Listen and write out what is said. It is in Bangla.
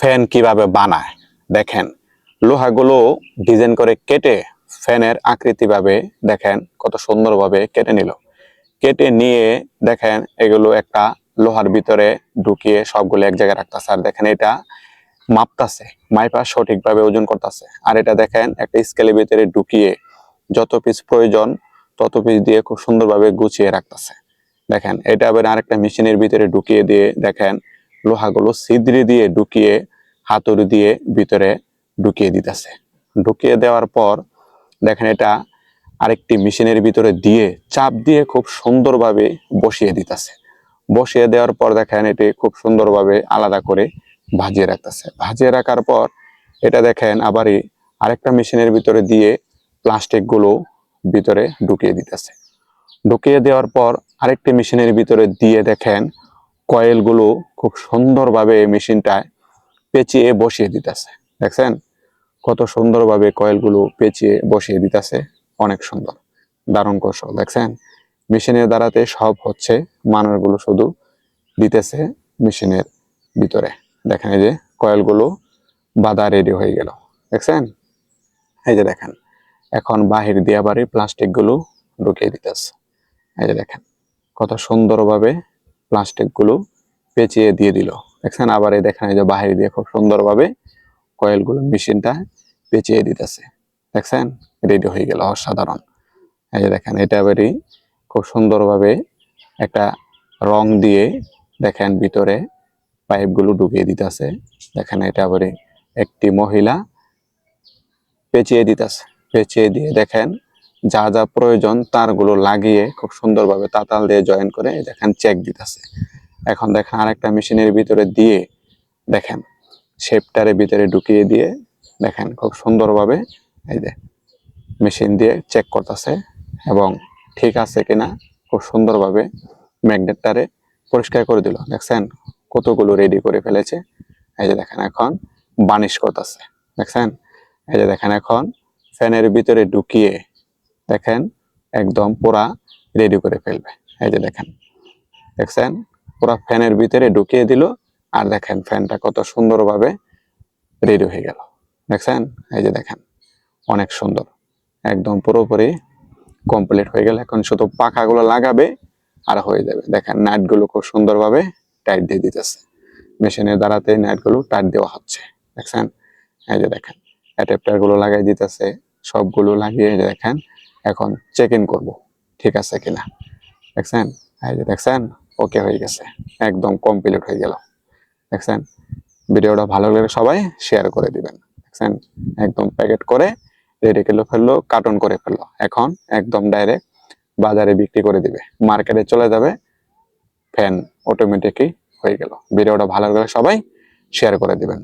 ফ্যান কিভাবে বানায় দেখেন। লোহাগুলো ডিজাইন করে কেটে ফ্যানের আকৃতি ভাবে দেখেন কত সুন্দরভাবে কেটে নিল। কেটে নিয়ে দেখেন এগুলো একটা লোহার ভিতরে ঢুকিয়ে সবগুলো এক জায়গায় রাখতেছে। আর দেখেন এটা মাপতাছে, মাইপা সঠিকভাবে ওজন করতেছে। আর এটা দেখেন একটা স্কেলের ভিতরে ঢুকিয়ে যত পিস প্রয়োজন তত পিস দিয়ে খুব সুন্দরভাবে গুছিয়ে রাখতেছে। দেখেন এটা আবার আরেকটা মেশিনের ভিতরে ঢুকিয়ে দিয়ে দেখেন লোহাগুলো ছিদ্রি দিয়ে ঢুকিয়ে হাতুড়ি দিয়ে ভিতরে ঢুকিয়ে দিতেছে। ঢুকিয়ে দেওয়ার পর দেখেন এটা আরেকটি মেশিনের ভিতরে দিয়ে চাপ দিয়ে খুব সুন্দরভাবে বসিয়ে দিতেছে। বসিয়ে দেওয়ার পর দেখেন এটি খুব সুন্দরভাবে আলাদা করে ভাজিয়ে রাখতেছে। ভাজিয়ে রাখার পর এটা দেখেন আবারই আরেকটা মেশিনের ভিতরে দিয়ে প্লাস্টিক গুলো ভিতরে ঢুকিয়ে দিতেছে। ঢুকিয়ে দেওয়ার পর আরেকটি মেশিনের ভিতরে দিয়ে দেখেন কয়েল গুলো খুব সুন্দরভাবে মেশিনটায় পেঁচিয়ে বসিয়ে দিতেছে। দেখছেন কত সুন্দরভাবে কয়েলগুলো পেঁচিয়ে বসিয়ে দিতেছে। অনেক সুন্দর, দারুণ কৌশল। দেখছেন মেশিনের দ্বারাতে সব হচ্ছে, মানুষগুলো শুধু দিতেছে মেশিনের ভিতরে। দেখেন এই যে কয়েলগুলো বাঁধা রেডি হয়ে গেল। দেখছেন এই যে দেখেন এখন বাহির দিয়ে আবারই প্লাস্টিক গুলো ঢুকিয়ে দিতেছে। এই যে দেখেন কত সুন্দরভাবে প্লাস্টিক গুলো পেঁচিয়ে দিয়ে দিল। দেখছেন আবার এই দেখেন এই যে বাহির দিয়ে খুব সুন্দরভাবে কয়েলগুলো মেশিনটা পেঁচিয়ে দিতেছে। দেখছেন রেডি হয়ে গেল, অসাধারণ। এই যে দেখেন এটা আবারই খুব সুন্দরভাবে একটা রং দিয়ে দেখেন ভিতরে পাইপগুলো ঢুকিয়ে দিতেছে। দেখেন এটা আবারই একটি মহিলা পেঁচিয়ে দিতেছে। পেঁচিয়ে দিয়ে দেখেন যা যা প্রয়োজন তারগুলো লাগিয়ে খুব সুন্দরভাবে তাতাল দিয়ে জয়েন করে দেখেন চেক দিতেছে। এখন দেখেন আরেকটা মেশিনের ভিতরে দিয়ে দেখেন শেপটারের ভিতরে ঢুকিয়ে দিয়ে দেখেন খুব সুন্দরভাবে এই যে মেশিন দিয়ে চেক করতেছে এবং ঠিক আছে কিনা খুব সুন্দরভাবে ম্যাগনেটটারে পরিষ্কার করে দিল। দেখছেন কতগুলো রেডি করে ফেলেছে। এই যে দেখেন এখন বার্নিশ করতেছে। দেখছেন এই যে দেখেন এখন ফ্যানের ভিতরে ঢুকিয়ে দেখেন একদম পুরা রেডি করে ফেলবে। এই যে দেখেন দেখছেন পুরা ফ্যানের ভিতরে ঢুকিয়ে দিল। আর দেখেন ফ্যানটা কত সুন্দরভাবে রেডি হয়ে গেল। দেখছেন এই যে দেখেন অনেক সুন্দর, একদম পুরোপুরি কমপ্লিট হয়ে গেল। এখন শুধু পাখাগুলো লাগাবে আর হয়ে যাবে। দেখেন নাটগুলো খুব সুন্দরভাবে টাইট দিয়ে দিতেছে। মেশিনের দ্বারাতে নাটগুলো টাইট দেওয়া হচ্ছে। দেখছেন এই যে দেখেন অ্যাডাপ্টার গুলো লাগাই দিতেছে। সবগুলো লাগিয়ে দেখেন এখন চেক ইন করবো ঠিক আছে কিনা। দেখছেন এই যে দেখছেন ওকে হয়ে গেছে, একদম কমপ্লিট হয়ে গেল। দেখছেন ভিডিওটা ভালো লাগলে সবাই শেয়ার করে দিবেন। দেখছেন একদম প্যাকেট করে রেডি করে ফেললো, কার্টন করে ফেললো। এখন একদম ডাইরেক্ট বাজারে বিক্রি করে দিবে, মার্কেটে চলে যাবে। ফ্যান অটোমেটিকই হয়ে গেল। ভিডিওটা ভালো লাগলে সবাই শেয়ার করে দিবেন।